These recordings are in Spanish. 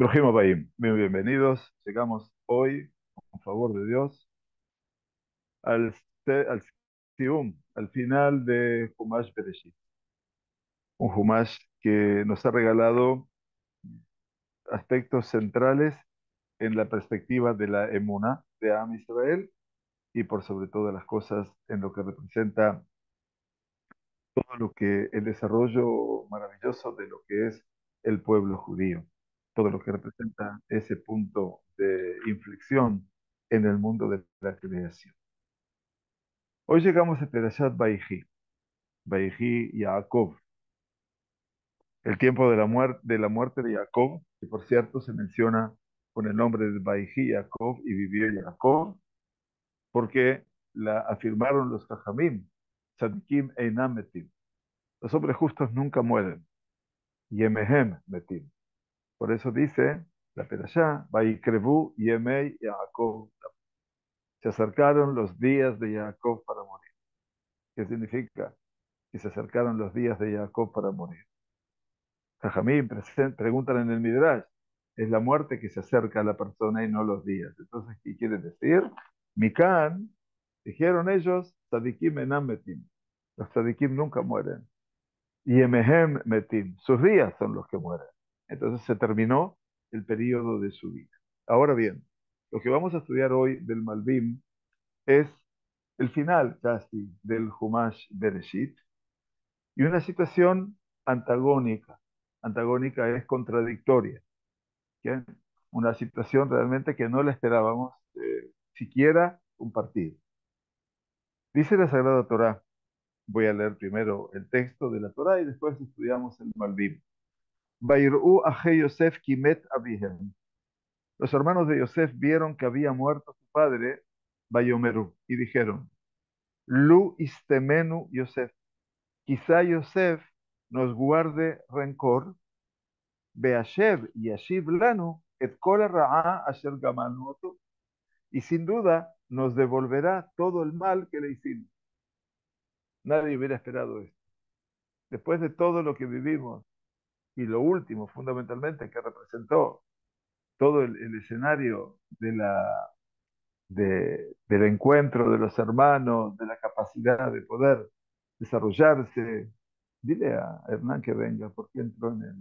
Brujim Abayim, muy bienvenidos. Llegamos hoy, con favor de Dios, al Sium, al final de Humash Bereshit. Un Humash que nos ha regalado aspectos centrales en la perspectiva de la Emuná de Am Israel y por sobre todas las cosas en lo que representa todo lo que el desarrollo maravilloso de lo que es el pueblo judío, todo lo que representa ese punto de inflexión en el mundo de la creación. Hoy llegamos a Perashat Vayhi, Vayhi Yaakov, el tiempo de la muerte de Jacob, que por cierto se menciona con el nombre de Vayhi Yaakov y vivió Jacob, porque la afirmaron los Jajamim, Tzadikim Einam Metim. Los hombres justos nunca mueren. Yemehem Metim. Por eso dice la Perashá, Vaikrebu Yemei Yaakov. Se acercaron los días de Jacob para morir. ¿Qué significa? Que se acercaron los días de Jacob para morir. Jajamín preguntan en el Midrash, es la muerte que se acerca a la persona y no los días. Entonces, ¿qué quiere decir? Mikan, dijeron ellos, Tzadikim enam metim. Los tzadikim nunca mueren. Y emehem metim, sus días son los que mueren. Entonces se terminó el periodo de su vida. Ahora bien, lo que vamos a estudiar hoy del Malbim es el final casi del Humash Bereshit y una situación antagónica. Antagónica es contradictoria. ¿Bien? Una situación realmente que no la esperábamos siquiera compartir. Dice la Sagrada Torá, voy a leer primero el texto de la Torá y después estudiamos el Malbim. Vairú aje Yosef kimet abihem. Los hermanos de Yosef vieron que había muerto su padre, Bayomeru, y dijeron, Lu istemenu Yosef. Quizá Yosef nos guarde rencor, Beashev y Ashiv lanu, et kol ra'a asher gamalnu oto. Y sin duda nos devolverá todo el mal que le hicimos. Nadie hubiera esperado esto. Después de todo lo que vivimos, y lo último, fundamentalmente, que representó todo el escenario del encuentro de los hermanos, de la capacidad de poder desarrollarse. Dile a Hernán que venga, porque entró en el,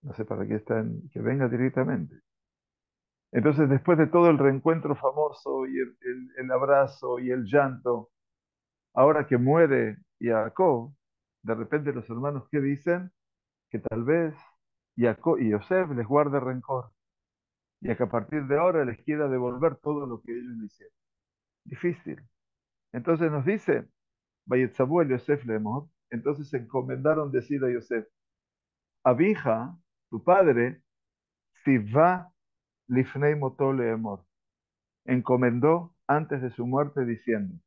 no sé para qué está, que venga directamente. Entonces, después de todo el reencuentro famoso y el abrazo y el llanto, ahora que muere Jacob, de repente los hermanos que dicen que tal vez Jacob y Yosef les guarde rencor y a que a partir de ahora les quiera devolver todo lo que ellos le hicieron. Difícil. Entonces nos dice, Vayetzabu el Yosef Lemor, entonces se encomendaron decir a Yosef, Abija, tu padre, si va lifnei moto leemor, encomendó antes de su muerte diciendo,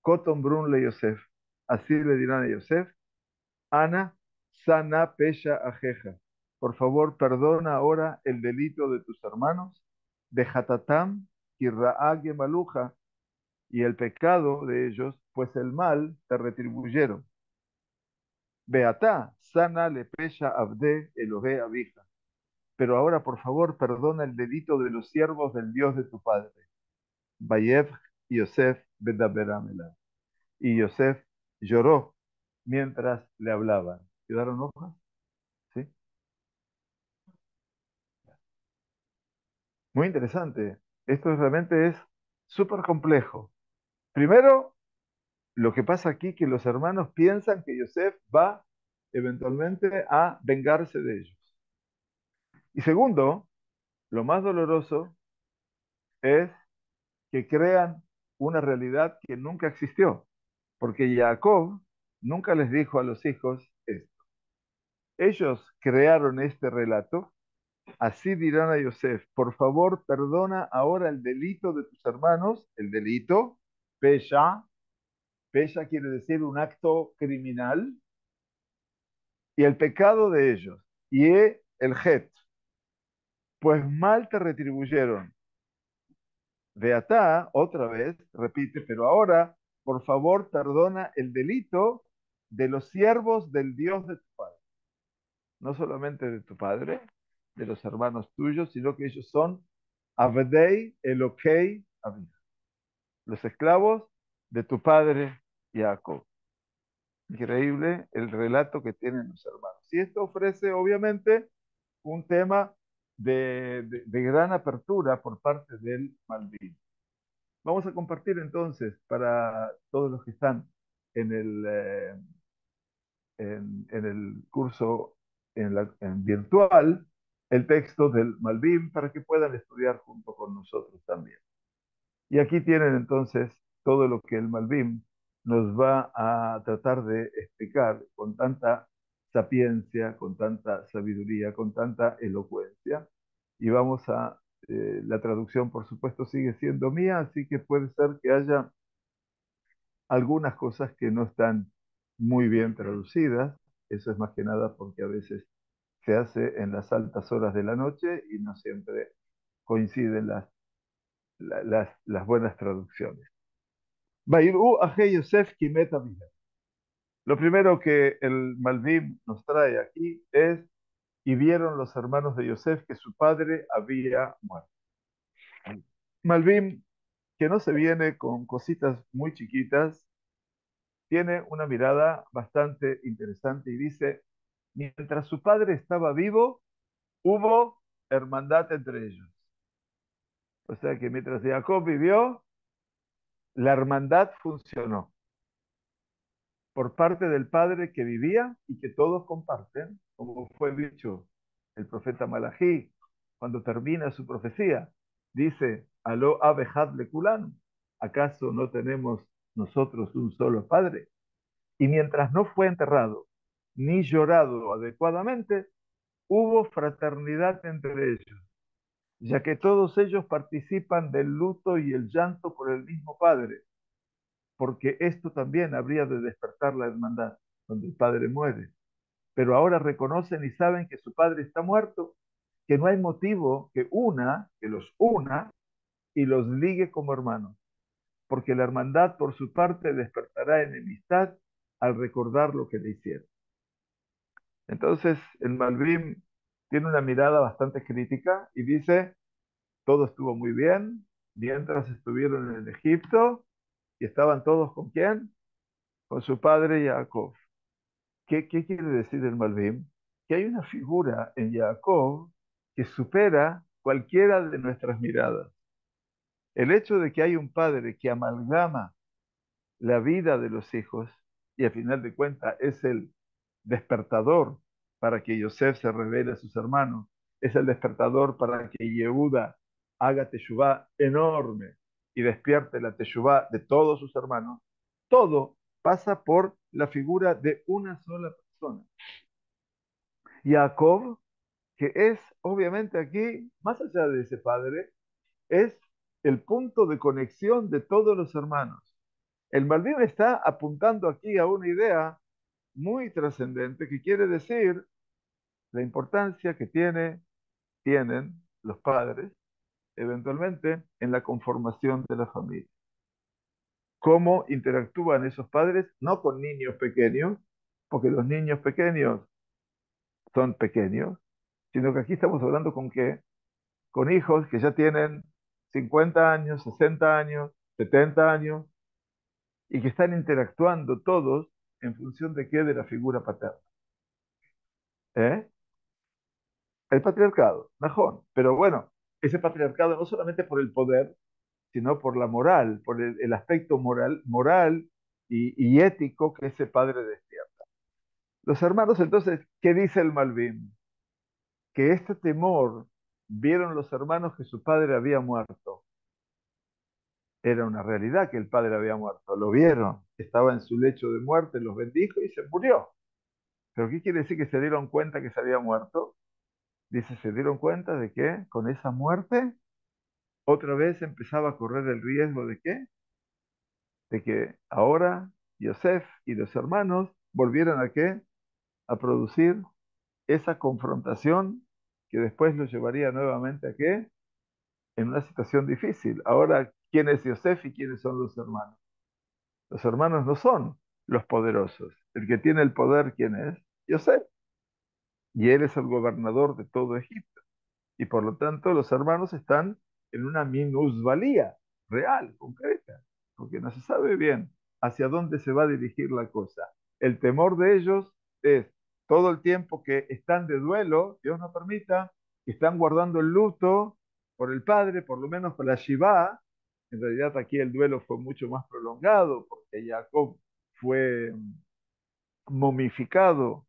Koton brun le Yosef, así le dirán a Yosef, Ana sana pesha ajeja, por favor perdona ahora el delito de tus hermanos, de Hatatam y Raag maluja, y el pecado de ellos, pues el mal te retribuyeron. Beatá, sana le pesha abde Elohe abija. Pero ahora, por favor, perdona el delito de los siervos del Dios de tu padre. Bayev Yosef bedaberamela. Y Yosef lloró mientras le hablaban. ¿Quedaron hojas? ¿Sí? Muy interesante. Esto realmente es súper complejo. Primero, lo que pasa aquí que los hermanos piensan que Yosef va eventualmente a vengarse de ellos. Y segundo, lo más doloroso es que crean una realidad que nunca existió, porque Jacob nunca les dijo a los hijos esto. Ellos crearon este relato, así dirán a Yosef, por favor perdona ahora el delito de tus hermanos, el delito, pesha, pesha quiere decir un acto criminal, y el pecado de ellos, y el het, pues mal te retribuyeron. Beatá, otra vez, repite, pero ahora, por favor, perdona el delito de los siervos del Dios de tu padre. no solamente de tu padre, de los hermanos tuyos, sino que ellos son Abdei Elokei Abid, los esclavos de tu padre Jacob. Increíble el relato que tienen los hermanos. Y esto ofrece, obviamente, un tema de gran apertura por parte del Malvin. Vamos a compartir entonces para todos los que están en en el curso en virtual el texto del Malvin para que puedan estudiar junto con nosotros también. Y aquí tienen entonces todo lo que el Malvin nos va a tratar de explicar con tanta sapiencia, con tanta sabiduría, con tanta elocuencia. Y la traducción por supuesto sigue siendo mía, así que puede ser que haya algunas cosas que no están muy bien traducidas. Eso es más que nada porque a veces se hace en las altas horas de la noche y no siempre coinciden las buenas traducciones. Vairu Aje Yosef Kimet Abimelech. Lo primero que el Malvim nos trae aquí es, y vieron los hermanos de Yosef que su padre había muerto. Malvim, que no se viene con cositas muy chiquitas, tiene una mirada bastante interesante y dice, mientras su padre estaba vivo, hubo hermandad entre ellos. O sea que mientras Jacob vivió, la hermandad funcionó por parte del Padre que vivía y que todos comparten, como fue dicho el profeta Malají cuando termina su profecía. Dice, Aló abejad leculan, ¿acaso no tenemos nosotros un solo Padre? Y mientras no fue enterrado ni llorado adecuadamente, hubo fraternidad entre ellos, ya que todos ellos participan del luto y el llanto por el mismo Padre, porque esto también habría de despertar la hermandad, donde el padre muere. Pero ahora reconocen y saben que su padre está muerto, que no hay motivo que los una y los ligue como hermanos, porque la hermandad por su parte despertará enemistad al recordar lo que le hicieron. Entonces, el Malvim tiene una mirada bastante crítica y dice, todo estuvo muy bien mientras estuvieron en Egipto y estaban todos con quién? Con su padre Jacob. ¿Qué quiere decir el Malvim? Que hay una figura en Jacob que supera cualquiera de nuestras miradas. El hecho de que hay un padre que amalgama la vida de los hijos y al final de cuentas es el despertador para que Yosef se revele a sus hermanos, es el despertador para que Yehuda haga teshuvá enorme y despierte la teshuvá de todos sus hermanos. Todo pasa por la figura de una sola persona. Jacob, que es obviamente aquí, más allá de ese padre, es el punto de conexión de todos los hermanos. El Malvim está apuntando aquí a una idea muy trascendente que quiere decir la importancia que tienen los padres eventualmente en la conformación de la familia. Cómo interactúan esos padres, no con niños pequeños, porque los niños pequeños son pequeños, sino que aquí estamos hablando con qué, con hijos que ya tienen 50 años, 60 años, 70 años, y que están interactuando todos en función de qué, de la figura paterna. ¿Eh? El patriarcado, Najón. Pero bueno, ese patriarcado no solamente por el poder, sino por la moral, por el aspecto moral y ético que ese padre despierta. Los hermanos, entonces, ¿qué dice el Malvin? Que este temor vieron los hermanos que su padre había muerto. Era una realidad que el padre había muerto. Lo vieron, estaba en su lecho de muerte, los bendijo y se murió. ¿Pero qué quiere decir que se dieron cuenta que se había muerto? Dice, se dieron cuenta de que con esa muerte otra vez empezaba a correr el riesgo de qué? De que ahora Yosef y los hermanos volvieran a qué? A producir esa confrontación que después los llevaría nuevamente a qué? En una situación difícil. Ahora, ¿quién es Yosef y quiénes son los hermanos? Los hermanos no son los poderosos. El que tiene el poder, ¿quién es? Yosef. y él es el gobernador de todo Egipto. Y por lo tanto los hermanos están en una minusvalía real, concreta, porque no se sabe bien hacia dónde se va a dirigir la cosa. El temor de ellos es todo el tiempo que están de duelo, Dios no permita, que están guardando el luto por el padre, por lo menos por la Shiva. En realidad aquí el duelo fue mucho más prolongado porque Jacob fue momificado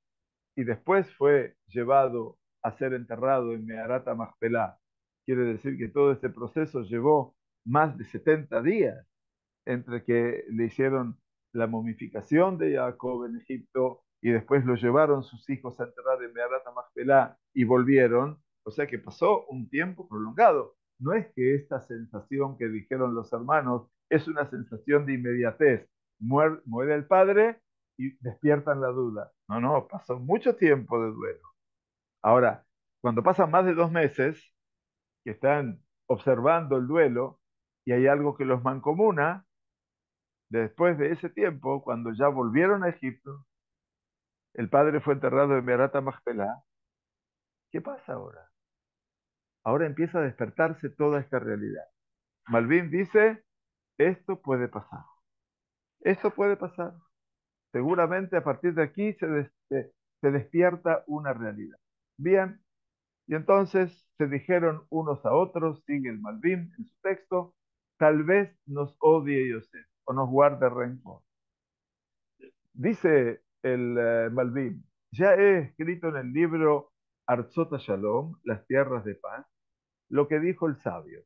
y después fue llevado a ser enterrado en Meharata Machpelah. Quiere decir que todo este proceso llevó más de 70 días entre que le hicieron la momificación de Jacob en Egipto y después lo llevaron sus hijos a enterrar en Meharat Machpelah y volvieron. O sea que pasó un tiempo prolongado. No es que esta sensación que dijeron los hermanos es una sensación de inmediatez. Muere el padre y despiertan la duda. No, no, pasó mucho tiempo de duelo. Ahora, cuando pasan más de 2 meses que están observando el duelo y hay algo que los mancomuna, después de ese tiempo, cuando ya volvieron a Egipto, el padre fue enterrado en Berat Machpelah. ¿Qué pasa ahora? Ahora empieza a despertarse toda esta realidad. Malvin dice, esto puede pasar. Esto puede pasar. Seguramente a partir de aquí se despierta una realidad. Bien, y entonces se dijeron unos a otros, sigue el Malvin en su texto, tal vez nos odie Yosef o nos guarde rencor. Dice el Malvin, ya he escrito en el libro Arzota Shalom, las tierras de paz, lo que dijo el sabio.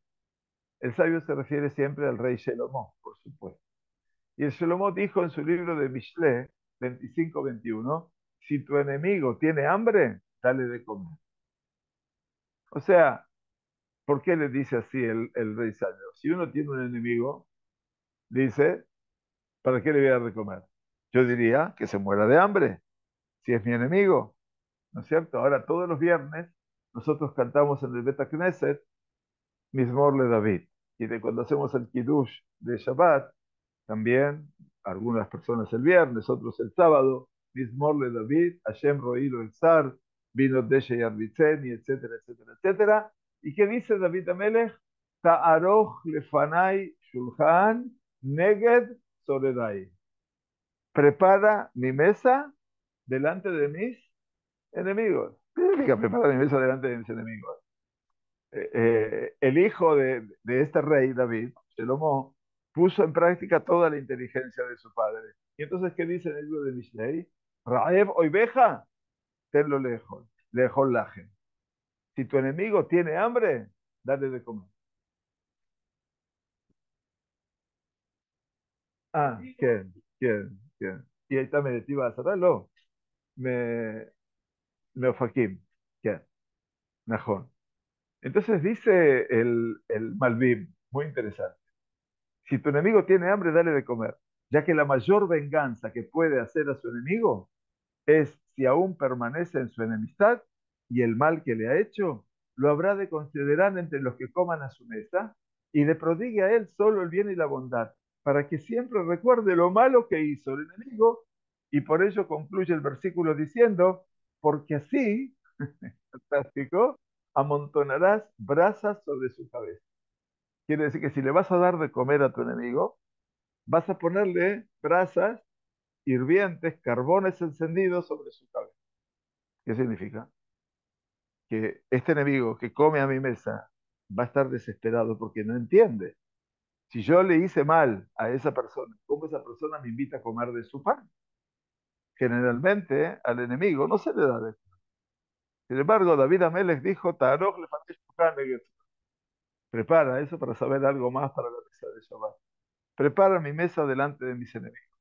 El sabio se refiere siempre al rey Shelomó, por supuesto. Y el Shelomó dijo en su libro de Mishle 25-21, si tu enemigo tiene hambre, dale de comer. O sea, ¿por qué le dice así el rey sabio? Si uno tiene un enemigo, dice, ¿para qué le voy a dar de comer? Yo diría que se muera de hambre, si es mi enemigo. ¿No es cierto? Ahora, todos los viernes, nosotros cantamos en el Beta Knesset Mizmor le David. Y cuando hacemos el Kiddush de Shabbat, también, algunas personas el viernes, otros el sábado, Mizmor le David, Hashem Roilo el Zar, vino Deshe Yarbitzeni, etcétera, etcétera, etcétera. ¿Y qué dice David Amelech? Ta'aroch lefanai shulchan neged soledai. Prepara mi mesa delante de mis enemigos. ¿Qué significa preparar mi mesa delante de mis enemigos? El hijo de este rey, David, Salomón, puso en práctica toda la inteligencia de su padre. Y entonces, ¿qué dice en el libro de Mishlei? Raev oiveja, tenlo lejos, lejos laje. Si tu enemigo tiene hambre, dale de comer. Ah, ¿quién? ¿Quién? ¿Quién? Y ahí está Medetiva Azaralo, me, Meofakim. ¿Quién? Najón. Entonces dice el Malvim, muy interesante. Si tu enemigo tiene hambre, dale de comer, ya que la mayor venganza que puede hacer a su enemigo es si aún permanece en su enemistad y el mal que le ha hecho, lo habrá de considerar entre los que coman a su mesa y le prodigue a él solo el bien y la bondad, para que siempre recuerde lo malo que hizo el enemigo y por ello concluye el versículo diciendo, porque así, fantástico, amontonarás brasas sobre su cabeza. Quiere decir que si le vas a dar de comer a tu enemigo, vas a ponerle brasas hirvientes, carbones encendidos sobre su cabeza. ¿Qué significa? Que este enemigo que come a mi mesa va a estar desesperado porque no entiende. Si yo le hice mal a esa persona, ¿cómo esa persona me invita a comer de su pan? Generalmente al enemigo no se le da de eso. Sin embargo, David Amelech dijo, Taroj le prepara eso para saber algo más para la mesa de Shabbat. Prepara mi mesa delante de mis enemigos.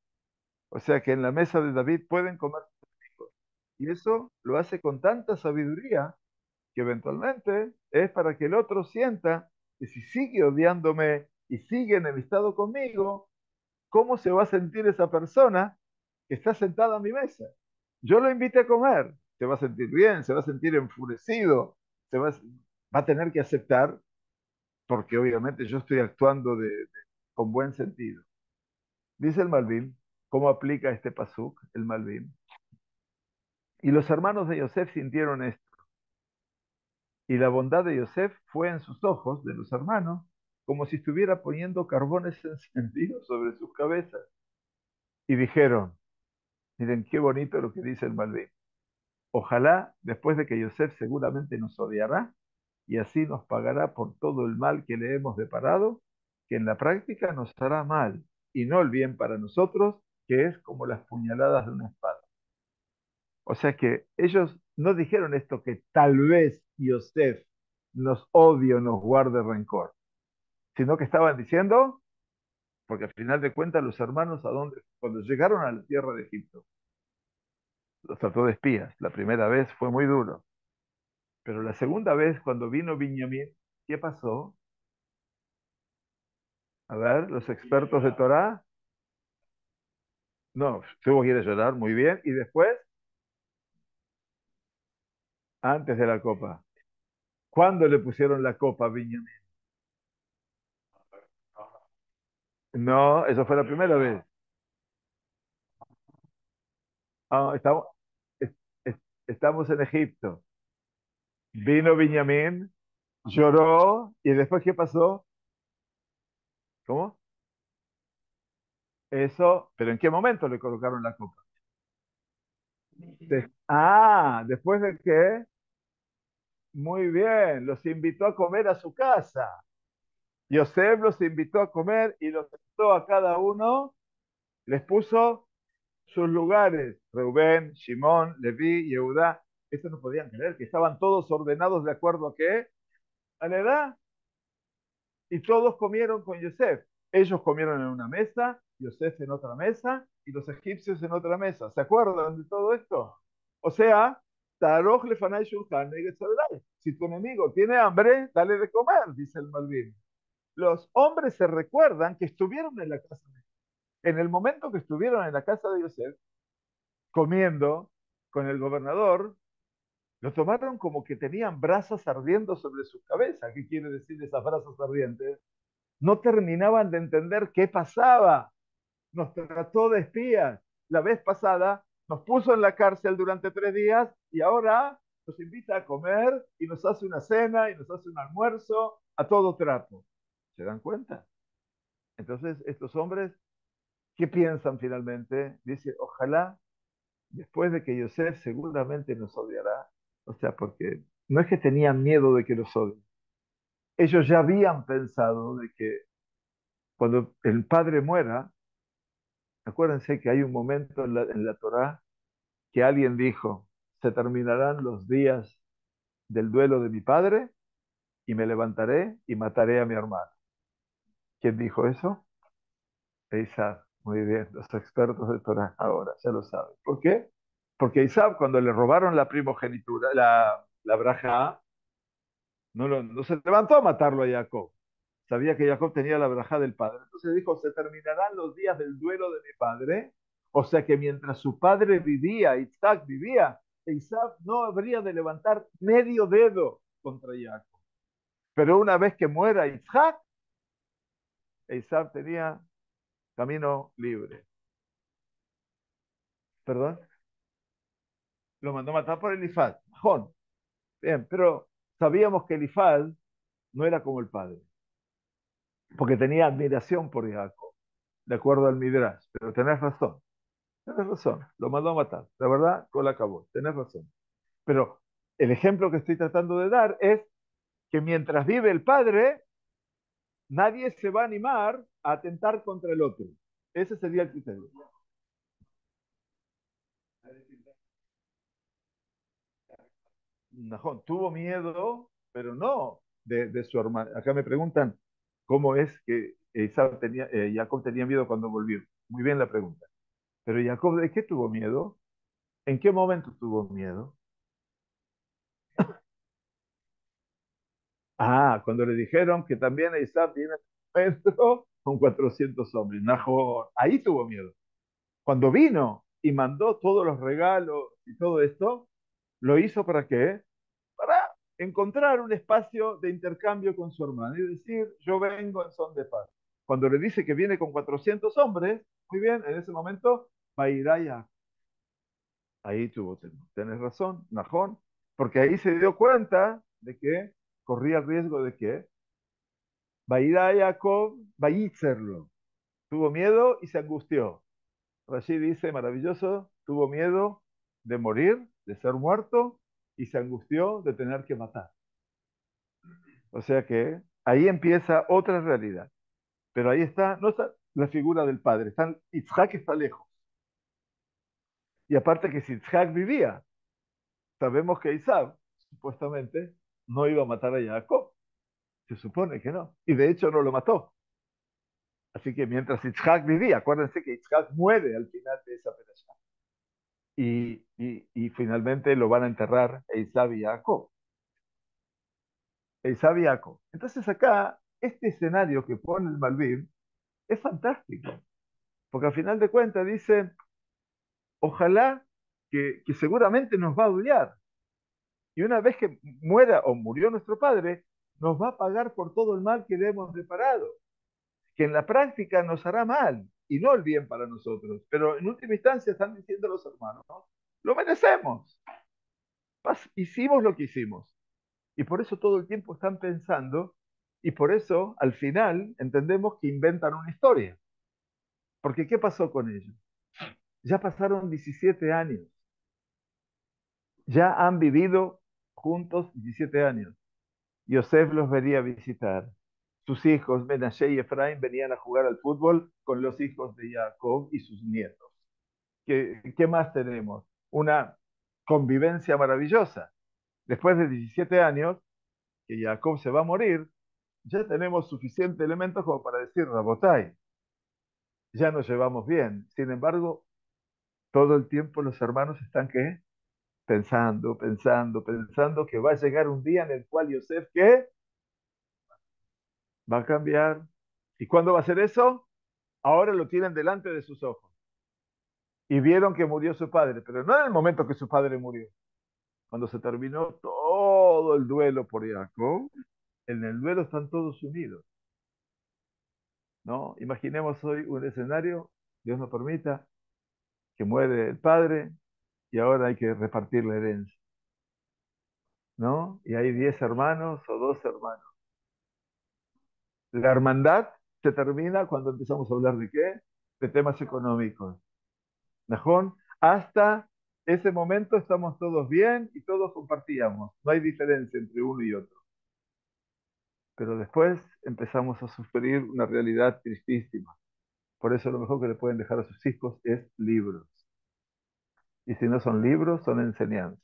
O sea que en la mesa de David pueden comer sus enemigos. Y eso lo hace con tanta sabiduría que eventualmente es para que el otro sienta que si sigue odiándome y sigue enemistado conmigo, ¿cómo se va a sentir esa persona que está sentada a mi mesa? Yo lo invité a comer, se va a sentir bien, se va a sentir enfurecido, va a tener que aceptar, porque obviamente yo estoy actuando con buen sentido. Dice el Malvin, ¿cómo aplica este pasuk, el Malvin? Y los hermanos de Yosef sintieron esto. Y la bondad de Yosef fue en sus ojos, de los hermanos, como si estuviera poniendo carbones encendidos sobre sus cabezas. Y dijeron, miren qué bonito lo que dice el Malvin. Ojalá, después de que Yosef seguramente nos odiará, y así nos pagará por todo el mal que le hemos deparado, que en la práctica nos hará mal, y no el bien para nosotros, que es como las puñaladas de una espada. O sea que ellos no dijeron esto que tal vez Yosef nos odie o nos guarde rencor, sino que estaban diciendo, porque al final de cuentas los hermanos, cuando llegaron a la tierra de Egipto, los trató de espías. La primera vez fue muy duro, pero la segunda vez, cuando vino Binyamin, ¿qué pasó? A ver, los expertos de Torah, no, tuvo que ir a llorar, muy bien, y después, antes de la copa. ¿Cuándo le pusieron la copa a Binyamin? No, eso fue la primera vez. Ah, es- es- estamos en Egipto. Vino Binyamin, lloró, y después, ¿qué pasó? ¿Cómo? Eso, pero ¿en qué momento le colocaron la copa? Después de que, muy bien, los invitó a comer a su casa. Yosef los invitó a comer y los invitó a cada uno, les puso sus lugares. Reubén, Shimón, Leví, Yehudá. Eso no podían creer, que estaban todos ordenados de acuerdo a qué? A la edad. Y todos comieron con Yosef. Ellos comieron en una mesa, Yosef en otra mesa y los egipcios en otra mesa. ¿Se acuerdan de todo esto? O sea, Taroj lefanay shulchan neged saberai. Si tu enemigo tiene hambre, dale de comer, dice el Malvin. Los hombres se recuerdan que estuvieron en la casa en el momento que estuvieron en la casa de Yosef, comiendo con el gobernador, lo tomaron como que tenían brasas ardiendo sobre su cabeza. ¿Qué quiere decir esas brasas ardientes? No terminaban de entender qué pasaba. Nos trató de espías. La vez pasada nos puso en la cárcel durante 3 días y ahora nos invita a comer y nos hace una cena y nos hace un almuerzo a todo trapo. ¿Se dan cuenta? Entonces, estos hombres, ¿qué piensan finalmente? Dice, ojalá después de que Yosef seguramente nos odiará. O sea, porque no es que tenían miedo de que los odien. Ellos ya habían pensado de que cuando el padre muera, acuérdense que hay un momento en la Torá que alguien dijo, se terminarán los días del duelo de mi padre y me levantaré y mataré a mi hermano. ¿Quién dijo eso? Isaac. Muy bien, los expertos de Torá ahora ya lo saben. ¿Por qué? Porque Isaac, cuando le robaron la primogenitura, la braja, no se levantó a matarlo a Jacob. Sabía que Jacob tenía la braja del padre. Entonces dijo, se terminarán los días del duelo de mi padre. O sea que mientras su padre vivía, Isaac vivía, Isaac no habría de levantar medio dedo contra Jacob. Pero una vez que muera Isaac, Isaac tenía camino libre. ¿Perdón? Lo mandó matar por Elifaz. Majón. Bien, pero sabíamos que Elifaz no era como el padre, porque tenía admiración por Jacob, de acuerdo al Midrash. Pero tenés razón, lo mandó a matar. La verdad, Col acabó, tenés razón. Pero el ejemplo que estoy tratando de dar es que mientras vive el padre, nadie se va a animar a atentar contra el otro. Ese sería el criterio. Najón tuvo miedo, pero no de su hermano. Acá me preguntan cómo es que Jacob tenía miedo cuando volvió. Muy bien la pregunta. Pero Jacob, ¿de qué tuvo miedo? ¿En qué momento tuvo miedo? Cuando le dijeron que también Isaac viene con 400 hombres. Najón, ahí tuvo miedo. Cuando vino y mandó todos los regalos y todo esto, ¿lo hizo para qué? Para encontrar un espacio de intercambio con su hermano y decir, yo vengo en son de paz. Cuando le dice que viene con 400 hombres, muy bien, en ese momento, Bairaya. Ahí tenés razón, Najón, porque ahí se dio cuenta de que corría el riesgo de que Vairá Jacob, Vayitserlo. Tuvo miedo y se angustió. Rashi dice, maravilloso, tuvo miedo de morir, de ser muerto, y se angustió de tener que matar. O sea que ahí empieza otra realidad. Pero ahí está, no está la figura del padre, Isaac está lejos. Y aparte que si Isaac vivía, sabemos que Isaac, supuestamente, no iba a matar a Jacob. Se supone que no. Y de hecho no lo mató. Así que mientras Isaac vivía, acuérdense que Isaac muere al final de esa pelea. Y finalmente lo van a enterrar Esaú y Jacob. Esaú y Jacob. Entonces acá, este escenario que pone el Malvin es fantástico. Porque al final de cuentas dice, ojalá que seguramente nos va a odiar. Y una vez que muera o murió nuestro padre, nos va a pagar por todo el mal que le hemos reparado. Que en la práctica nos hará mal y no el bien para nosotros. Pero en última instancia están diciendo los hermanos, ¿no? Lo merecemos. Hicimos lo que hicimos. Y por eso todo el tiempo están pensando y por eso al final entendemos que inventan una historia. Porque ¿qué pasó con ellos? Ya pasaron 17 años. Ya han vivido juntos 17 años. Yosef los venía a visitar. Sus hijos, Menashe y Efraín, venían a jugar al fútbol con los hijos de Jacob y sus nietos. ¿Qué más tenemos? Una convivencia maravillosa. Después de 17 años, que Jacob se va a morir, ya tenemos suficientes elementos como para decir, Rabotai, ya nos llevamos bien. Sin embargo, todo el tiempo los hermanos están ¿qué? Pensando que va a llegar un día en el cual Yosef ¿qué? Va a cambiar. ¿Y cuándo va a ser eso? Ahora lo tienen delante de sus ojos. Y vieron que murió su padre, pero no en el momento que su padre murió. Cuando se terminó todo el duelo por Jacob, en el duelo están todos unidos, ¿no? Imaginemos hoy un escenario, Dios nos permita, que muere el padre y ahora hay que repartir la herencia, ¿no? Y hay 10 hermanos o 2 hermanos. La hermandad se termina cuando empezamos a hablar de qué? De temas económicos. ¿Najón? Hasta ese momento estamos todos bien y todos compartíamos. No hay diferencia entre uno y otro. Pero después empezamos a sufrir una realidad tristísima. Por eso lo mejor que le pueden dejar a sus hijos es libros. Y si no son libros, son enseñanzas.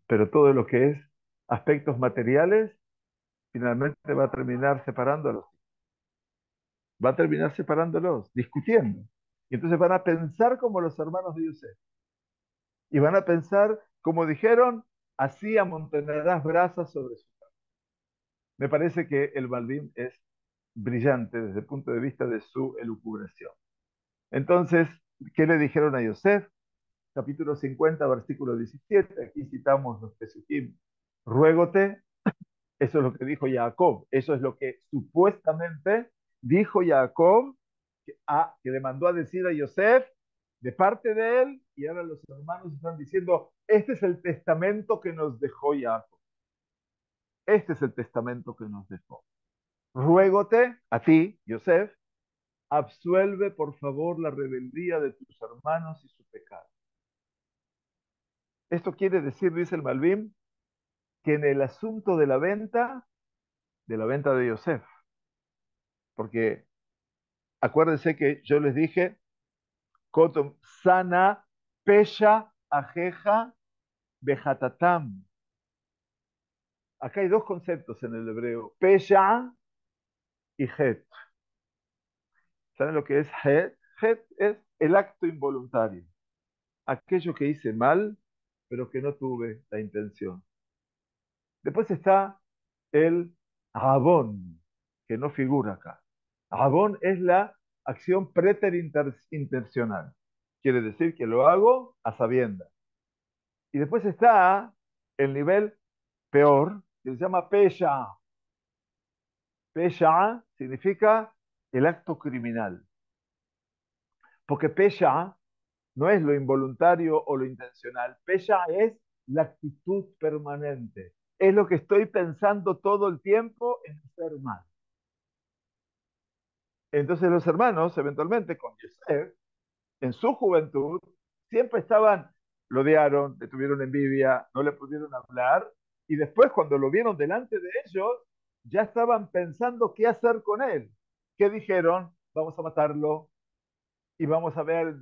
Pero todo lo que es aspectos materiales, finalmente va a terminar separándolos. Va a terminar separándolos, discutiendo. Y entonces van a pensar como los hermanos de Yosef. Y van a pensar, como dijeron, así amontonarás brasas sobre su casa. Me parece que el Malvin es brillante desde el punto de vista de su elucubración. Entonces, ¿qué le dijeron a Yosef? Capítulo 50, versículo 17. Aquí citamos los Pesukim. Ruégote. Eso es lo que dijo Jacob. Eso es lo que supuestamente dijo Jacob, que le mandó a decir a Yosef de parte de él, y ahora los hermanos están diciendo, este es el testamento que nos dejó Jacob. Este es el testamento que nos dejó. Ruégote a ti, Yosef, absuelve por favor la rebeldía de tus hermanos y su pecado. Esto quiere decir, dice el Malvim, que en el asunto de la venta de Yosef, porque acuérdense que yo les dije, Kotom sana pesha ajeja bejatatam. Acá hay dos conceptos en el hebreo, pesha y het. ¿Saben lo que es het? Het es el acto involuntario, aquello que hice mal, pero que no tuve la intención. Después está el abón, que no figura acá. Abón es la acción preterintencional. Quiere decir que lo hago a sabiendas. Y después está el nivel peor, que se llama pesha. Pesha significa el acto criminal. Porque pesha no es lo involuntario o lo intencional. Pesha es la actitud permanente. Es lo que estoy pensando todo el tiempo en hacer mal. Entonces los hermanos, eventualmente con Yosef, en su juventud, siempre estaban, lo odiaron, le tuvieron envidia, no le pudieron hablar, y después cuando lo vieron delante de ellos, ya estaban pensando qué hacer con él. ¿Qué dijeron? Vamos a matarlo y vamos a ver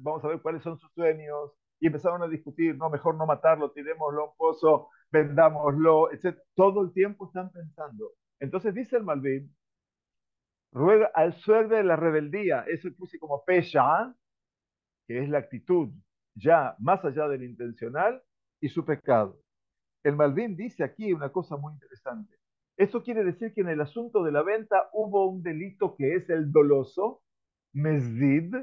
cuáles son sus sueños. Y empezaron a discutir, no, mejor no matarlo, tirémoslo a un pozo, vendámoslo, etc. Todo el tiempo están pensando. Entonces dice el Malvin, ruega al suerte de la rebeldía, eso puse como pesha, que es la actitud ya más allá del intencional y su pecado. El Malvin dice aquí una cosa muy interesante. Esto quiere decir que en el asunto de la venta hubo un delito que es el doloso, mesdid,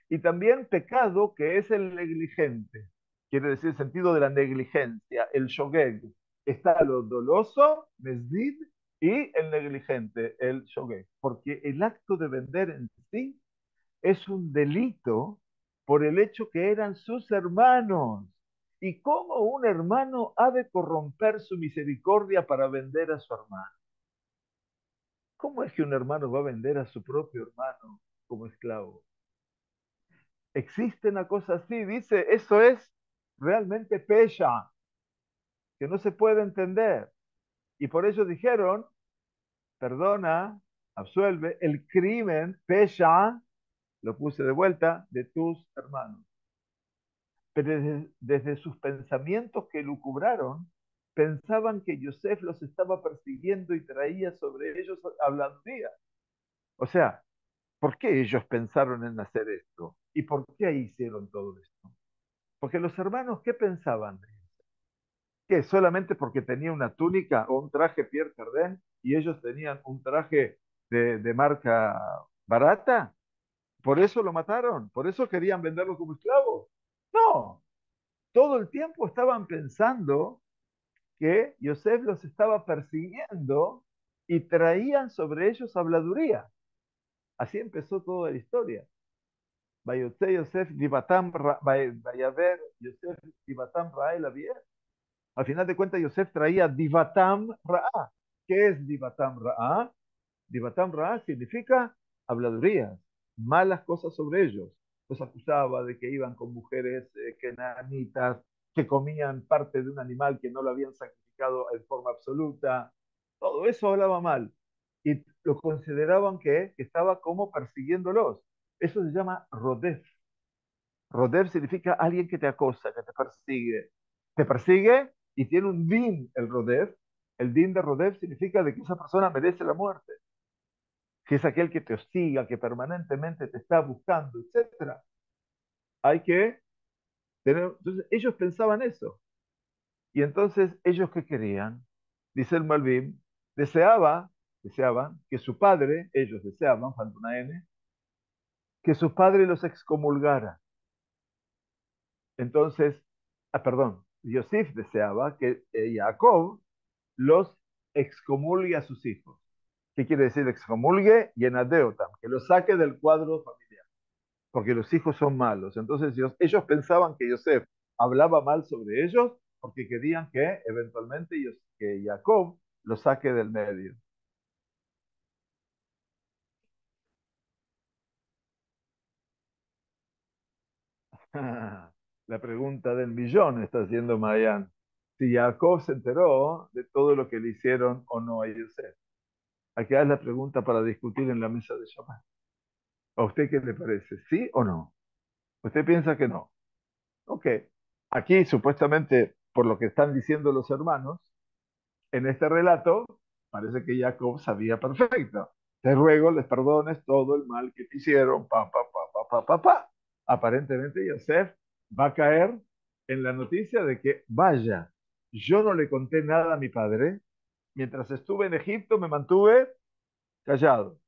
y también pecado que es el negligente. Quiere decir el sentido de la negligencia, el shogeg. Está lo doloso, mesdid, y el negligente, el shogeg. Porque el acto de vender en sí es un delito por el hecho que eran sus hermanos. ¿Y cómo un hermano ha de corromper su misericordia para vender a su hermano? ¿Cómo es que un hermano va a vender a su propio hermano como esclavo? Existe una cosa así, dice, eso es realmente pesha, que no se puede entender. Y por eso dijeron, perdona, absuelve el crimen, pesha, lo puse de vuelta, de tus hermanos. Pero desde sus pensamientos que lucubraron, pensaban que Yosef los estaba persiguiendo y traía sobre ellos habladuría. O sea, ¿por qué ellos pensaron en hacer esto? ¿Y por qué hicieron todo esto? Porque los hermanos, ¿qué pensaban? ¿Que solamente porque tenía una túnica o un traje Pierre Cardin y ellos tenían un traje de marca barata? ¿Por eso lo mataron? ¿Por eso querían venderlo como esclavo? No, todo el tiempo estaban pensando que Yosef los estaba persiguiendo y traían sobre ellos habladuría. Así empezó toda la historia. Vayotze Yosef divatam vayaver Yosef divatam rael avier. Al final de cuentas, Yosef traía divatam ra'a. ¿Qué es divatam ra'a? Divatam ra'a significa habladurías, malas cosas sobre ellos. Los acusaba de que iban con mujeres kenanitas, que comían parte de un animal que no lo habían sacrificado en forma absoluta. Todo eso hablaba mal. Y lo consideraban que estaba como persiguiéndolos. Eso se llama rodef. Rodef significa alguien que te acosa, que te persigue. Te persigue y tiene un din el rodef. El din de rodef significa de que esa persona merece la muerte, que es aquel que te hostiga, que permanentemente te está buscando, etcétera. Hay que tener. Entonces, ellos pensaban eso. Y entonces, ¿ellos qué querían? Dice el Malvim, deseaban que su padre, ellos deseaban, falta una N, que su padre los excomulgara. Entonces, perdón, Yosif deseaba que Jacob los excomulgue a sus hijos. ¿Qué quiere decir excomulgue? Y en Adeotam, que los saque del cuadro familiar, porque los hijos son malos. Entonces ellos pensaban que Yosef hablaba mal sobre ellos porque querían que eventualmente que Jacob los saque del medio. La pregunta del millón está haciendo Mayan. Si Jacob se enteró de todo lo que le hicieron o no a Yosef. Acá es la pregunta para discutir en la mesa de Shabbat. ¿A usted qué le parece? ¿Sí o no? ¿Usted piensa que no? Ok. Aquí, supuestamente, por lo que están diciendo los hermanos, en este relato, parece que Jacob sabía perfecto. Te ruego, les perdones todo el mal que te hicieron, pa, pa, pa, pa, pa, pa, pa. Aparentemente, Yosef va a caer en la noticia de que, vaya, yo no le conté nada a mi padre. Mientras estuve en Egipto, me mantuve callado.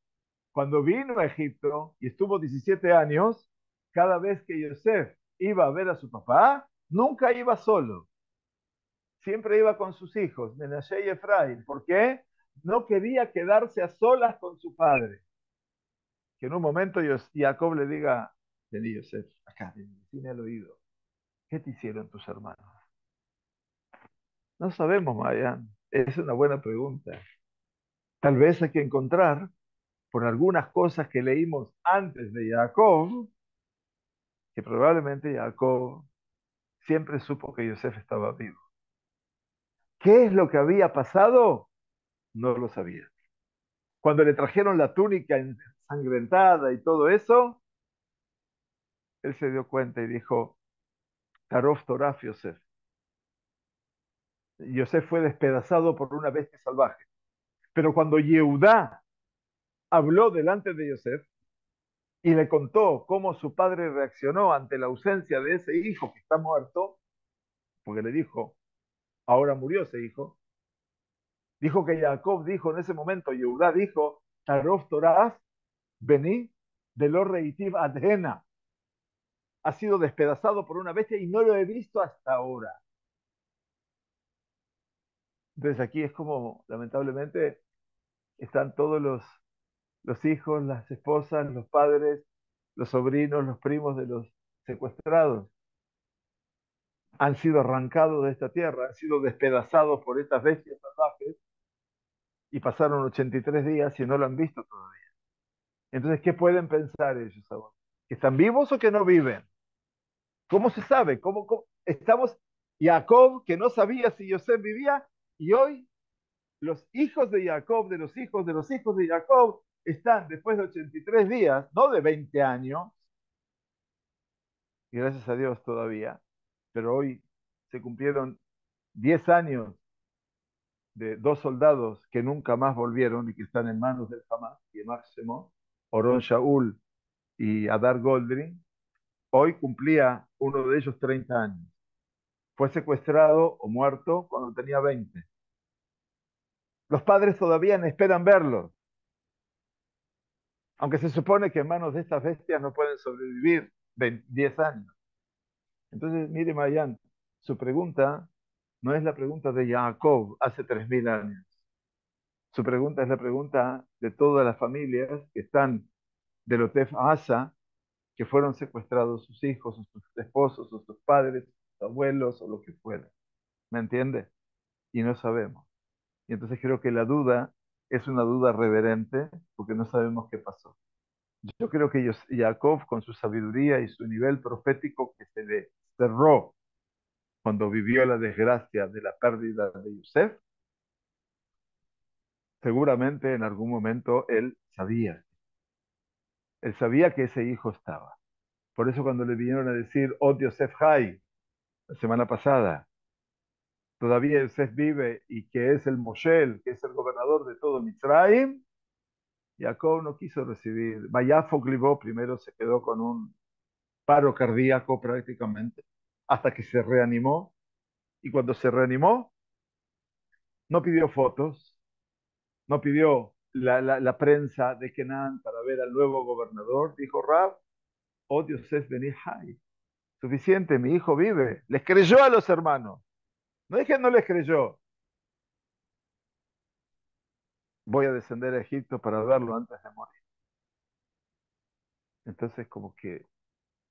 Cuando vino a Egipto y estuvo 17 años, cada vez que Yosef iba a ver a su papá, nunca iba solo, siempre iba con sus hijos, Menashe y Efraín. ¿Por qué? No quería quedarse a solas con su padre. Que en un momento Jacob le diga, vení Yosef, acá, vení al oído. ¿Qué te hicieron tus hermanos? No sabemos, Mayan. Es una buena pregunta. Tal vez hay que encontrar, por algunas cosas que leímos antes de Jacob, que probablemente Jacob siempre supo que Yosef estaba vivo. ¿Qué es lo que había pasado? No lo sabía. Cuando le trajeron la túnica ensangrentada y todo eso, él se dio cuenta y dijo, Tarof Toraf Yosef. Yosef fue despedazado por una bestia salvaje. Pero cuando Yehudá habló delante de Yosef y le contó cómo su padre reaccionó ante la ausencia de ese hijo que está muerto, porque le dijo, ahora murió ese hijo, dijo que Jacob dijo en ese momento, Yehudá dijo, Tarof Toraf, vení de lo reitiv adhena. Ha sido despedazado por una bestia y no lo he visto hasta ahora. Entonces aquí es como, lamentablemente, están todos los hijos, las esposas, los padres, los sobrinos, los primos de los secuestrados. Han sido arrancados de esta tierra, han sido despedazados por estas bestias salvajes y pasaron 83 días y no lo han visto todavía. Entonces, ¿qué pueden pensar ellos ahora? ¿Que están vivos o que no viven? ¿Cómo se sabe? ¿Cómo? Estamos, Jacob, que no sabía si Yosef vivía, y hoy los hijos de Jacob, de los hijos de los hijos de Jacob, están después de 83 días, no de 20 años, y gracias a Dios todavía, pero hoy se cumplieron 10 años de dos soldados que nunca más volvieron y que están en manos del Hamas, y Máximo, Oron Shaul y Adar Goldrin. Hoy cumplía uno de ellos 30 años. Fue secuestrado o muerto cuando tenía 20. Los padres todavía esperan verlo, aunque se supone que en manos de estas bestias no pueden sobrevivir 10 años. Entonces, mire, Mayan, su pregunta no es la pregunta de Jacob hace 3000 años. Su pregunta es la pregunta de todas las familias que están del Otef Asa, que fueron secuestrados sus hijos, o sus esposos, o sus padres, sus abuelos, o lo que fuera. ¿Me entiende? Y no sabemos. Y entonces creo que la duda es una duda reverente, porque no sabemos qué pasó. Yo creo que Jacob, con su sabiduría y su nivel profético que se le cerró cuando vivió la desgracia de la pérdida de Yosef, seguramente en algún momento él sabía que ese hijo estaba. Por eso cuando le vinieron a decir, oh Yosef Hai, la semana pasada, todavía Yosef vive y que es el Moshel, que es el gobernador de todo Mitzrayim, Jacob no quiso recibir. Vayafo Glibó primero se quedó con un paro cardíaco prácticamente, hasta que se reanimó. Y cuando se reanimó, no pidió fotos, no pidió la prensa de Kenan para ver al nuevo gobernador. Dijo Rab, oh Yosef Beni Hai, suficiente, mi hijo vive. Les creyó a los hermanos. No es que no les creyó. Voy a descender a Egipto para verlo antes de morir. Entonces, como que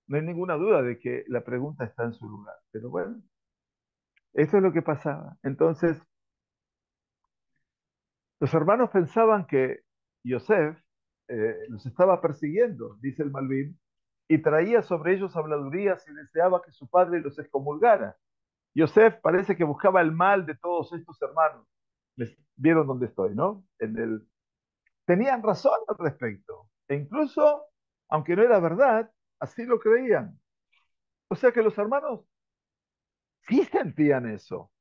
no hay ninguna duda de que la pregunta está en su lugar. Pero bueno, eso es lo que pasaba. Entonces, los hermanos pensaban que Yosef los estaba persiguiendo, dice el Malvin, y traía sobre ellos habladurías y deseaba que su padre los excomulgara. Yosef parece que buscaba el mal de todos estos hermanos. ¿Vieron dónde estoy, no? Tenían razón al respecto. E incluso, aunque no era verdad, así lo creían. O sea que los hermanos sí sentían eso.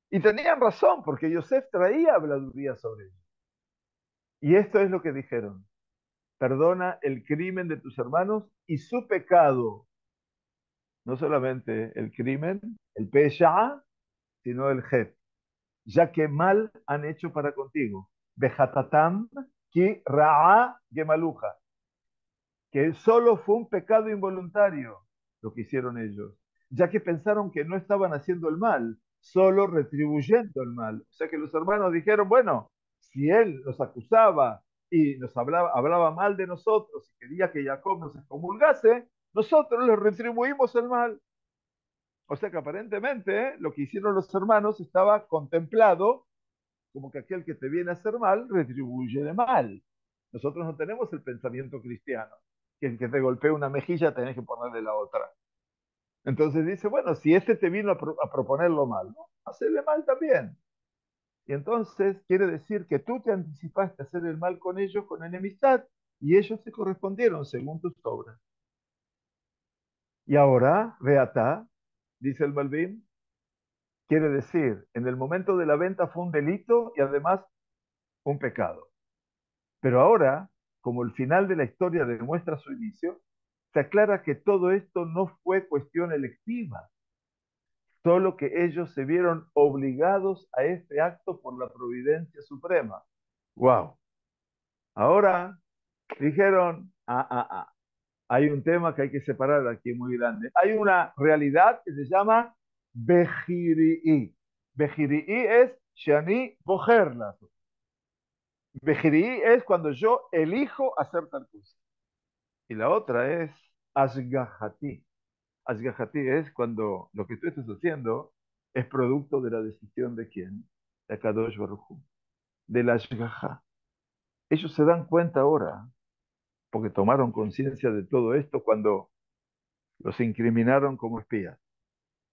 Y tenían razón, porque Yosef traía habladurías sobre ellos. Y esto es lo que dijeron. Perdona el crimen de tus hermanos y su pecado. No solamente el crimen, el pesha, sino el het. Ya que mal han hecho para contigo. Bejatatam ki ra'a gemaluja. Que solo fue un pecado involuntario lo que hicieron ellos. Ya que pensaron que no estaban haciendo el mal, solo retribuyendo el mal. O sea que los hermanos dijeron, bueno, si él nos acusaba y nos hablaba mal de nosotros y quería que Jacob nos excomulgase, nosotros le retribuimos el mal. O sea que aparentemente lo que hicieron los hermanos estaba contemplado como que aquel que te viene a hacer mal retribuye de mal. Nosotros no tenemos el pensamiento cristiano, que el que te golpea una mejilla tenés que ponerle la otra. Entonces dice, bueno, si este te vino a proponer lo mal, ¿no? Hacerle mal también. Y entonces quiere decir que tú te anticipaste a hacer el mal con ellos con enemistad y ellos te correspondieron según tus obras. Y ahora, Beatá, dice el Malvin, quiere decir, en el momento de la venta fue un delito y además un pecado. Pero ahora, como el final de la historia demuestra su inicio, se aclara que todo esto no fue cuestión electiva, solo que ellos se vieron obligados a este acto por la providencia suprema. ¡Wow! Ahora dijeron, hay un tema que hay que separar aquí muy grande. Hay una realidad que se llama Bejirii. Bejirii es Shani Boherla. Bejirii es cuando yo elijo hacer tal cosa. Y la otra es Ashgahati. Ashgahati es cuando lo que tú estás haciendo es producto de la decisión de quién, de Kadosh Baruj Hu, de la Ashgaha. Ellos se dan cuenta ahora, porque tomaron conciencia de todo esto cuando los incriminaron como espías,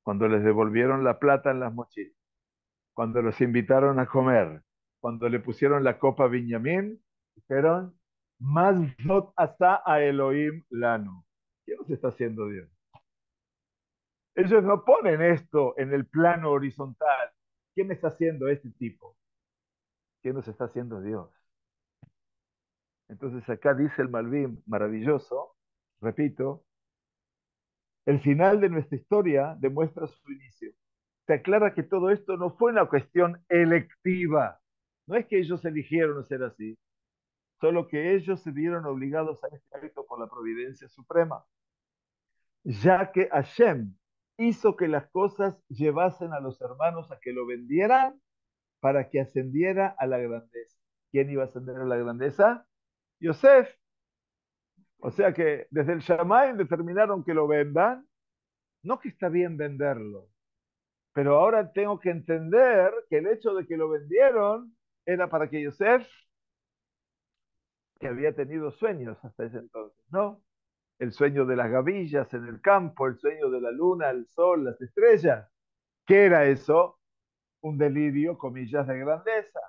cuando les devolvieron la plata en las mochilas, cuando los invitaron a comer, cuando le pusieron la copa a Binyamin, dijeron, más not asa a Elohim lanu. ¿Qué nos está haciendo Dios? Ellos no ponen esto en el plano horizontal. ¿Qué me está haciendo este tipo? ¿Qué nos está haciendo Dios? Entonces acá dice el Malvin maravilloso, repito, el final de nuestra historia demuestra su inicio. Se aclara que todo esto no fue una cuestión electiva. No es que ellos eligieron ser así, solo que ellos se vieron obligados a este acto por la providencia suprema, ya que Hashem hizo que las cosas llevasen a los hermanos a que lo vendieran para que ascendiera a la grandeza. ¿Quién iba a ascender a la grandeza? Yosef. O sea que desde el Shammai determinaron que lo vendan, no que está bien venderlo, pero ahora tengo que entender que el hecho de que lo vendieron era para que Yosef, que había tenido sueños hasta ese entonces, ¿no? El sueño de las gavillas en el campo, el sueño de la luna, el sol, las estrellas. ¿Qué era eso? Un delirio, comillas, de grandeza.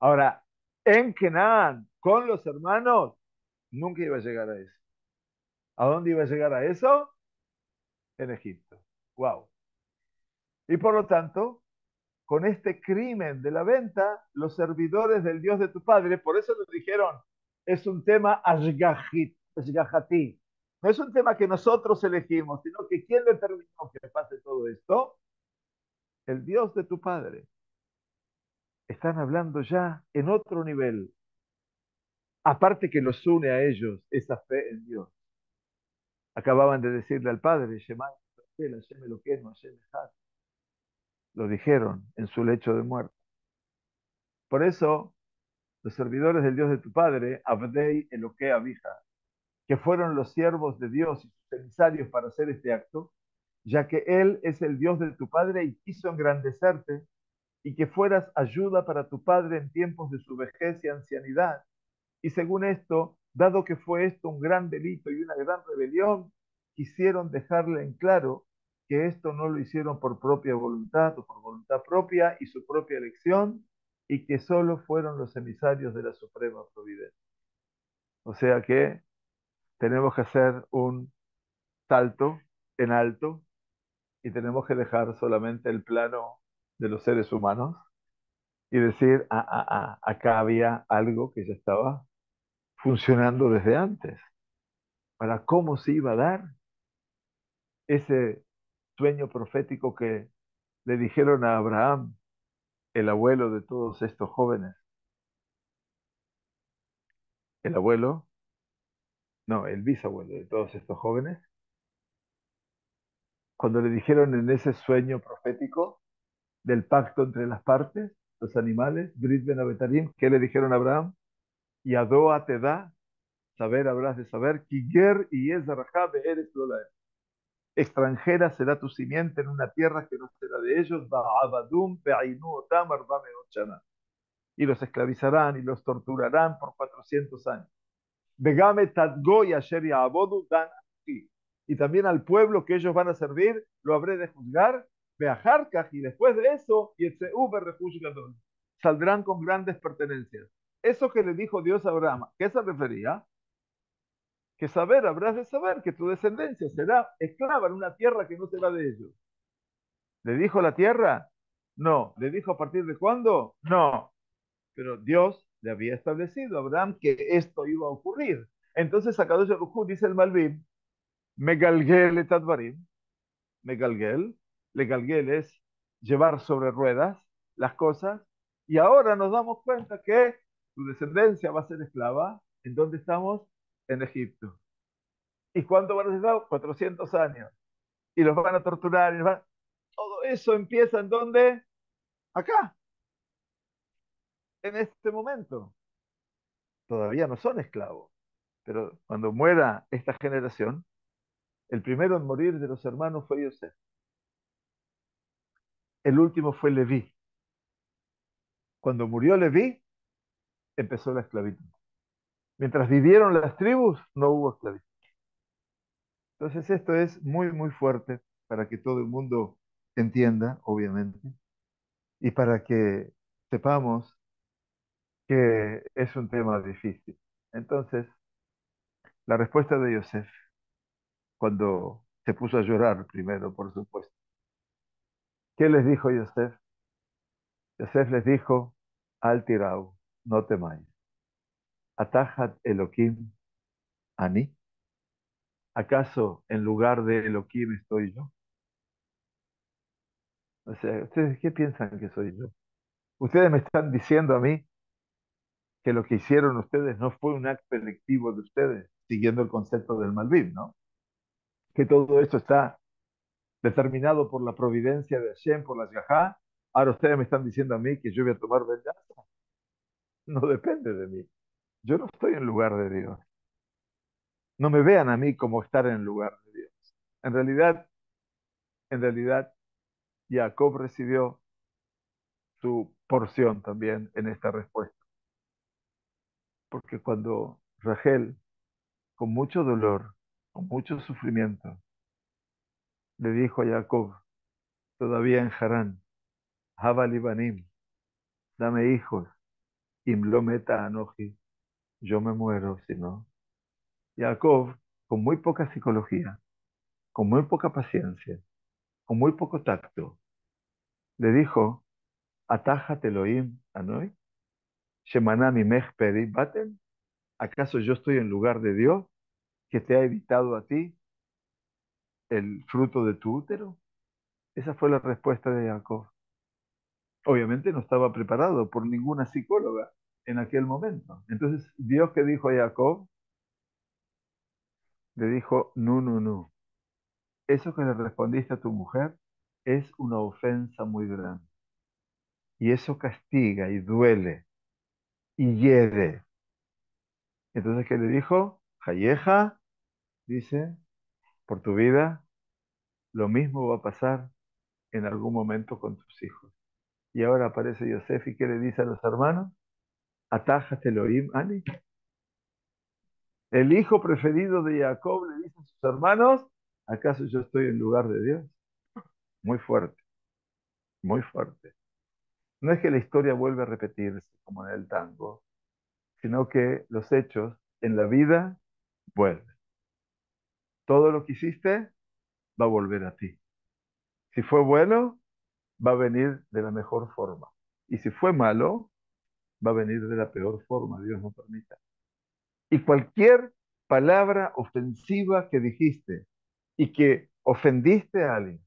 Ahora, en Canaán, con los hermanos, nunca iba a llegar a eso. ¿A dónde iba a llegar a eso? En Egipto. Wow. Y por lo tanto, con este crimen de la venta, los servidores del Dios de tu padre, por eso le dijeron, es un tema ashgahati. No es un tema que nosotros elegimos, sino que ¿quién determinó que pase todo esto? El Dios de tu padre. Están hablando ya en otro nivel. Aparte que los une a ellos esa fe en Dios. Acababan de decirle al Padre, Shemai, Hashem Elokeinu, Hashem Echad. Lo dijeron en su lecho de muerte. Por eso, los servidores del Dios de tu Padre, Abdei Eloque Abija, que fueron los siervos de Dios y sus emisarios para hacer este acto, ya que Él es el Dios de tu Padre y quiso engrandecerte y que fueras ayuda para tu Padre en tiempos de su vejez y ancianidad. Y según esto, dado que fue esto un gran delito y una gran rebelión, quisieron dejarle en claro que esto no lo hicieron por propia voluntad o por voluntad propia y su propia elección, y que solo fueron los emisarios de la Suprema Providencia. O sea que tenemos que hacer un salto en alto y tenemos que dejar solamente el plano de los seres humanos y decir, acá había algo que ya estaba funcionando desde antes. Para cómo se iba a dar ese sueño profético que le dijeron a Abraham, el abuelo de todos estos jóvenes. El abuelo, no, el bisabuelo de todos estos jóvenes, cuando le dijeron en ese sueño profético del pacto entre las partes, los animales, Brit Ben Abetarim, ¿qué le dijeron a Abraham? Yadoa te da, saber habrás de saber, Kiger y es eres Extranjera será tu simiente en una tierra que no será de ellos. Ba'abadum be'ainu otam arba meot shana. Y los esclavizarán y los torturarán por 400 años. Vegame tadgo y asher ya'abodu dan aquí. Y también al pueblo que ellos van a servir, lo habré de juzgar. Beajarkaj, y después de eso, Yetzeu berefush gadol. Saldrán con grandes pertenencias. Eso que le dijo Dios a Abraham, ¿qué se refería? Que saber, habrás de saber que tu descendencia será esclava en una tierra que no será de ellos. ¿Le dijo la tierra? No. ¿Le dijo a partir de cuándo? No. Pero Dios le había establecido a Abraham que esto iba a ocurrir. Entonces, Akadosh Baruj Hu, dice el Malvim, Megalgel et advarim, Megalgel, Legalgel es llevar sobre ruedas las cosas, y ahora nos damos cuenta que tu descendencia va a ser esclava. ¿En dónde estamos? En Egipto. ¿Y cuánto van a estar? 400 años. Y los van a torturar. Todo eso empieza en dónde? Acá, en este momento. Todavía no son esclavos. Pero cuando muera esta generación, el primero en morir de los hermanos fue Yosef. El último fue Leví. Cuando murió Leví, empezó la esclavitud. Mientras vivieron las tribus, no hubo esclavitud. Entonces esto es muy, muy fuerte para que todo el mundo entienda, obviamente, y para que sepamos que es un tema difícil. Entonces, la respuesta de Yosef, cuando se puso a llorar primero, por supuesto, ¿qué les dijo Yosef? Yosef les dijo, Al tirau, no temáis. Atajat Elohim ani. ¿Acaso en lugar de Elohim estoy yo? O sea, ¿ustedes qué piensan que soy yo? Ustedes me están diciendo a mí que lo que hicieron ustedes no fue un acto electivo de ustedes, siguiendo el concepto del Malvim, ¿no? Que todo esto está determinado por la providencia de Hashem, por la Yahá. Ahora ustedes me están diciendo a mí que yo voy a tomar venganza. No depende de mí. Yo no estoy en lugar de Dios. No me vean a mí como estar en lugar de Dios. En realidad, en realidad, Jacob recibió su porción también en esta respuesta. Porque cuando Rachel, con mucho dolor, con mucho sufrimiento, le dijo a Jacob, todavía en Harán, Haba Libanim, dame hijos, Imlometa Anoji, yo me muero si no. Jacob, con muy poca psicología, con muy poca paciencia, con muy poco tacto, le dijo, Atajat Elohim Anoi, Shemanami Mech Peri Baten, ¿acaso yo estoy en lugar de Dios que te ha evitado a ti el fruto de tu útero? Esa fue la respuesta de Jacob. Obviamente no estaba preparado por ninguna psicóloga en aquel momento. Entonces, Dios que dijo a Jacob, le dijo, no, no, no. Eso que le respondiste a tu mujer es una ofensa muy grande. Y eso castiga y duele y hiere. Entonces, ¿qué le dijo? Jayeja, dice, por tu vida, lo mismo va a pasar en algún momento con tus hijos. Y ahora aparece Yosef y ¿qué le dice a los hermanos? Atájate Elohim, Ani. El hijo preferido de Jacob le dice a sus hermanos, ¿acaso yo estoy en lugar de Dios? Muy fuerte, muy fuerte. No es que la historia vuelva a repetirse como en el tango, sino que los hechos en la vida vuelven. Todo lo que hiciste va a volver a ti. Si fue bueno, va a venir de la mejor forma. Y si fue malo, va a venir de la peor forma, Dios no permita. Y cualquier palabra ofensiva que dijiste y que ofendiste a alguien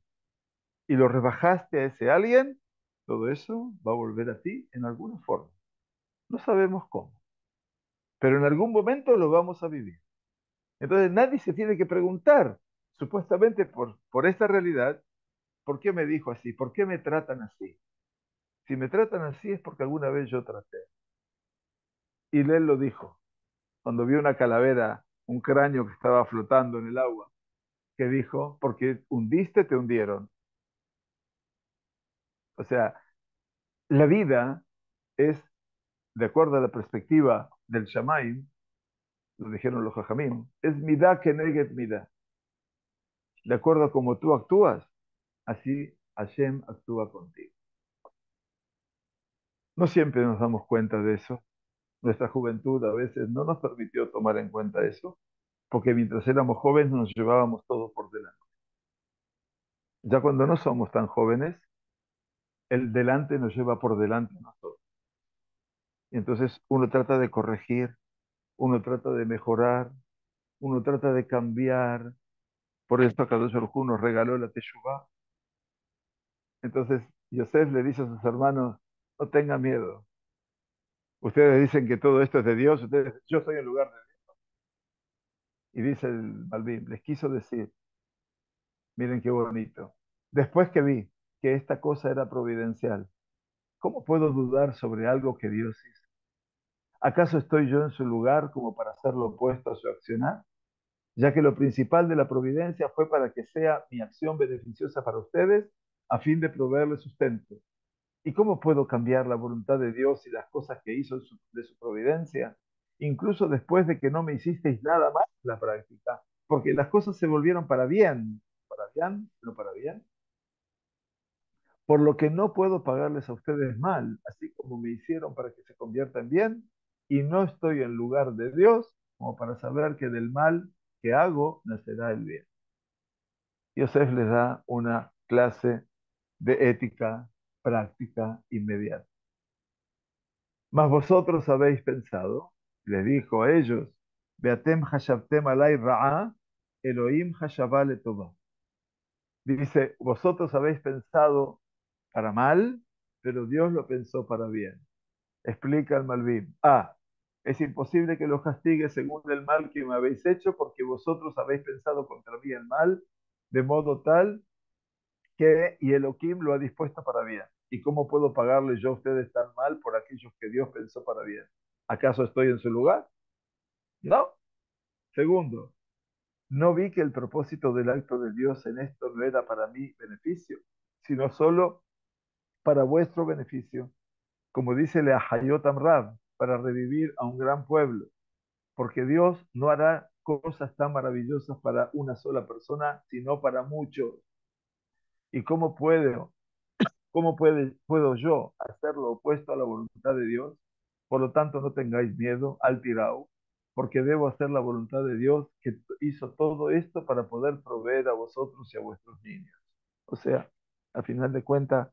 y lo rebajaste a ese alguien, todo eso va a volver a ti en alguna forma. No sabemos cómo, pero en algún momento lo vamos a vivir. Entonces nadie se tiene que preguntar, supuestamente por esta realidad, ¿por qué me dijo así? ¿Por qué me tratan así? Si me tratan así es porque alguna vez yo traté. Y él lo dijo, cuando vio una calavera, un cráneo que estaba flotando en el agua. que dijo, porque hundiste, te hundieron. O sea, la vida es, de acuerdo a la perspectiva del Shamaim, lo dijeron los Jajamim, es midá que neget midá. De acuerdo a cómo tú actúas, así Hashem actúa contigo. No siempre nos damos cuenta de eso. Nuestra juventud a veces no nos permitió tomar en cuenta eso, porque mientras éramos jóvenes nos llevábamos todo por delante. Ya cuando no somos tan jóvenes, el delante nos lleva por delante a nosotros. Y entonces uno trata de corregir, uno trata de mejorar, uno trata de cambiar. Por eso Kadosh Baruj Hu nos regaló la Teshuvah. Entonces Yosef le dice a sus hermanos, no tengan miedo. Ustedes dicen que todo esto es de Dios, yo estoy en lugar de Dios. Y dice el Malvin, les quiso decir, miren qué bonito. Después que vi que esta cosa era providencial, ¿cómo puedo dudar sobre algo que Dios hizo? ¿Acaso estoy yo en su lugar como para hacer lo opuesto a su accionar? Ya que lo principal de la providencia fue para que sea mi acción beneficiosa para ustedes, a fin de proveerles sustento. ¿Y cómo puedo cambiar la voluntad de Dios y las cosas que hizo de su providencia? Incluso después de que no me hicisteis nada más en la práctica, porque las cosas se volvieron para bien, no para bien, por lo que no puedo pagarles a ustedes mal, así como me hicieron para que se conviertan bien, y no estoy en lugar de Dios como para saber que del mal que hago nacerá el bien. Yosef les da una clase de ética práctica inmediata. Mas vosotros habéis pensado, les dijo a ellos, Beatem hashabtem alay ra'a, Elohim hashabá letová. Dice, vosotros habéis pensado para mal, pero Dios lo pensó para bien. Explica el Malvin. Es imposible que los castigue según el mal que me habéis hecho, porque vosotros habéis pensado contra mí el mal, de modo tal que y Elohim lo ha dispuesto para bien. ¿Y cómo puedo pagarle yo a ustedes tan mal por aquellos que Dios pensó para bien? ¿Acaso estoy en su lugar? No. Segundo, no vi que el propósito del acto de Dios en esto no era para mi beneficio, sino solo para vuestro beneficio, como dice a Hayot Amrab, para revivir a un gran pueblo, porque Dios no hará cosas tan maravillosas para una sola persona, sino para muchos. ¿Y puedo yo hacer lo opuesto a la voluntad de Dios? Por lo tanto, no tengáis miedo al tirao, porque debo hacer la voluntad de Dios que hizo todo esto para poder proveer a vosotros y a vuestros niños. O sea, al final de cuentas,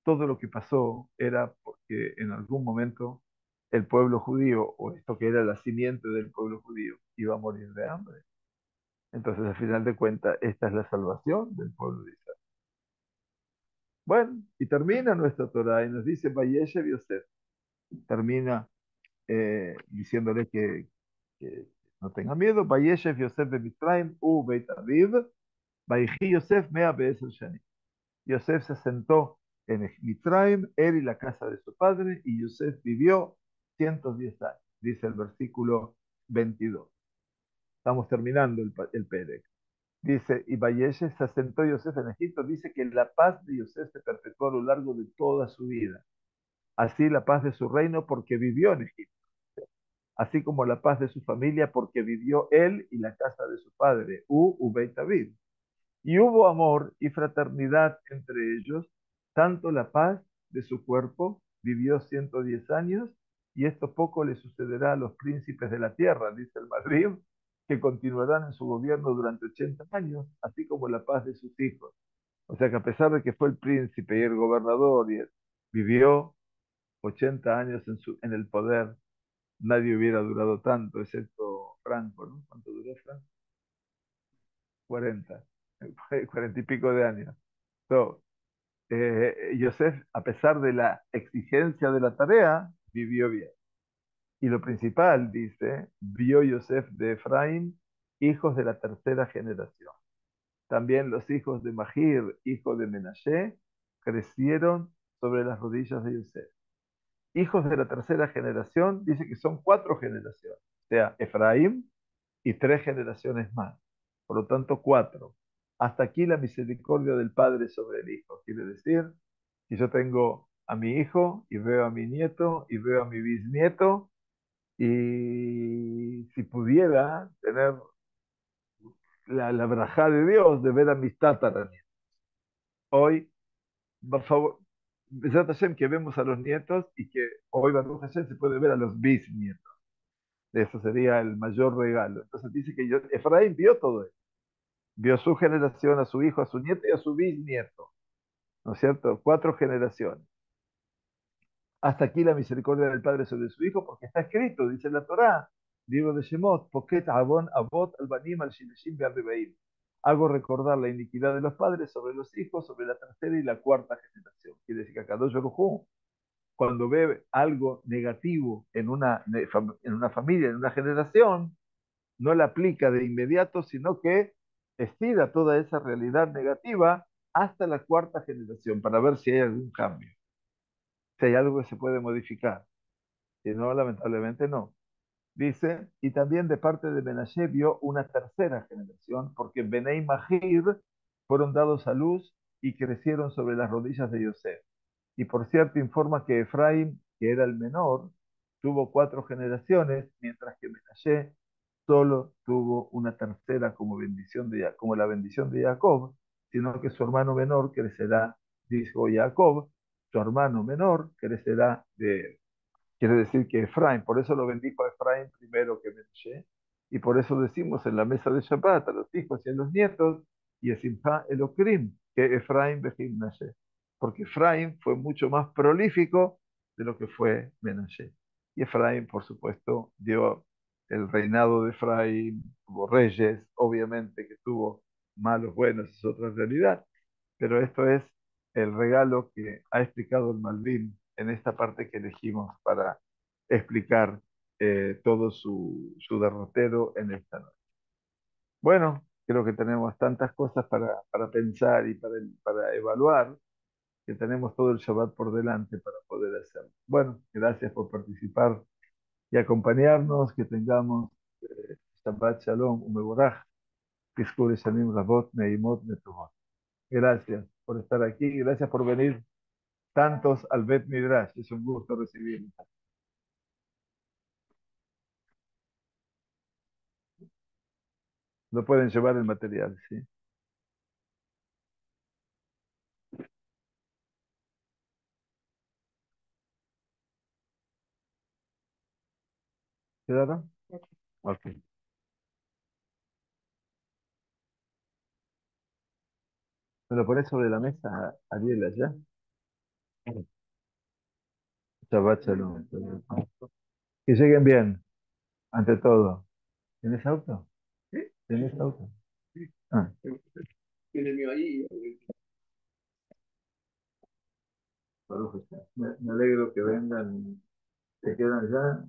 todo lo que pasó era porque en algún momento el pueblo judío, o esto que era la simiente del pueblo judío, iba a morir de hambre. Entonces, al final de cuentas, esta es la salvación del pueblo de Israel. Bueno, y termina nuestra Torah y nos dice, Vayeshev Yosef. Termina diciéndole que no tenga miedo. Vayeshev Yosef de Mitzrayim, Beit Aviv, Vayhi Yosef mea be'eser shani. Yosef se sentó en Mitzrayim, él y la casa de su padre, y Yosef vivió 110 años, dice el versículo 22. Estamos terminando el Perec. Dice, y Vayeshev se asentó Yosef en Egipto, dice que la paz de Yosef se perpetuó a lo largo de toda su vida. Así la paz de su reino porque vivió en Egipto, así como la paz de su familia porque vivió él y la casa de su padre, Beit David. Y hubo amor y fraternidad entre ellos, tanto la paz de su cuerpo, vivió 110 años, y esto poco le sucederá a los príncipes de la tierra, dice el Madrid, que continuarán en su gobierno durante 80 años, así como la paz de sus hijos. O sea que a pesar de que fue el príncipe y el gobernador, vivió 80 años en el poder, nadie hubiera durado tanto, excepto Franco, ¿no? ¿Cuánto duró Franco? 40, 40 y pico de años. So, Yosef, a pesar de la exigencia de la tarea, vivió bien. Y lo principal, dice, vio Yosef de Efraín, hijos de la tercera generación. También los hijos de Mahir, hijo de Menashe, crecieron sobre las rodillas de Yosef. Hijos de la tercera generación, dice que son 4 generaciones, o sea, Efraín y 3 generaciones más. por lo tanto cuatro. Hasta aquí la misericordia del padre sobre el hijo. Quiere decir que yo tengo a mi hijo y veo a mi nieto y veo a mi bisnieto y si pudiera tener la verajá de Dios de ver a mis tataranietos. Hoy, por favor, Besat Hashem, que vemos a los nietos y que hoy Baruch Hashem se puede ver a los bisnietos. Eso sería el mayor regalo. Entonces dice que Efraín vio todo eso. Vio su generación, a su hijo, a su nieto y a su bisnieto. ¿No es cierto? Cuatro generaciones. Hasta aquí la misericordia del Padre sobre su Hijo, porque está escrito, dice la Torá, libro de Shemot, Poket Avon Avot Albanim al Shileshim Be'arbeim. Hago recordar la iniquidad de los padres sobre los hijos, sobre la tercera y la cuarta generación. Quiere decir que Akadosh Baruj Hu, cuando ve algo negativo en una familia, en una generación, no la aplica de inmediato, sino que estira toda esa realidad negativa hasta la cuarta generación para ver si hay algún cambio, si hay algo que se puede modificar. Si no, lamentablemente no. Dice, y también de parte de Menashe vio una tercera generación, porque Benei Mahir fueron dados a luz y crecieron sobre las rodillas de Yosef. Y por cierto, informa que Efraín, que era el menor, tuvo cuatro generaciones, mientras que Menashe solo tuvo una tercera como bendición como la bendición de Jacob, sino que su hermano menor crecerá, dijo Jacob, su hermano menor crecerá de él. Quiere decir que Efraín, por eso lo bendijo a Efraín primero que Menashe, y por eso decimos en la mesa de Shabbat a los hijos y a los nietos, y Esimha Elokrim, que Efraín Bejim Menashe, porque Efraín fue mucho más prolífico de lo que fue Menashe. Y Efraín, por supuesto, dio el reinado de Efraín, tuvo reyes, obviamente que tuvo malos, buenos, es otra realidad, pero esto es el regalo que ha explicado el Malvin en esta parte que elegimos para explicar todo su derrotero en esta noche. Bueno, creo que tenemos tantas cosas para pensar y para evaluar que tenemos todo el Shabbat por delante para poder hacerlo. Bueno, gracias por participar y acompañarnos, que tengamos Shabbat Shalom, Umeborach, Tizkur Shanim Rabot, Neimot, Netuvot. Gracias por estar aquí, gracias por venir tantos al Bet Midrash. Es un gusto recibirlos. Lo pueden llevar el material, ¿sí? ¿Quedaron? Ok. ¿Me lo pones sobre la mesa, Ariel, allá? Shabbat shalom. Que lleguen bien, ante todo. ¿Tienes auto? ¿Tienes auto? Ah, Baruch Hashem. Me alegro que vengan, se quedan ya.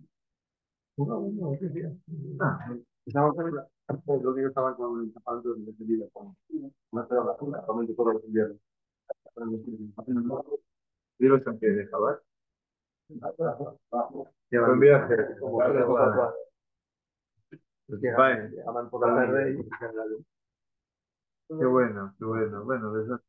No, no, ¿qué día? Ah, estamos los niños estaban con el zapato de vida con una sola basura, realmente todos los inviernos. Dilo que de Jabal. Buen viaje. Bye. Aman por la tarde y qué bueno, qué bueno. Bueno, desde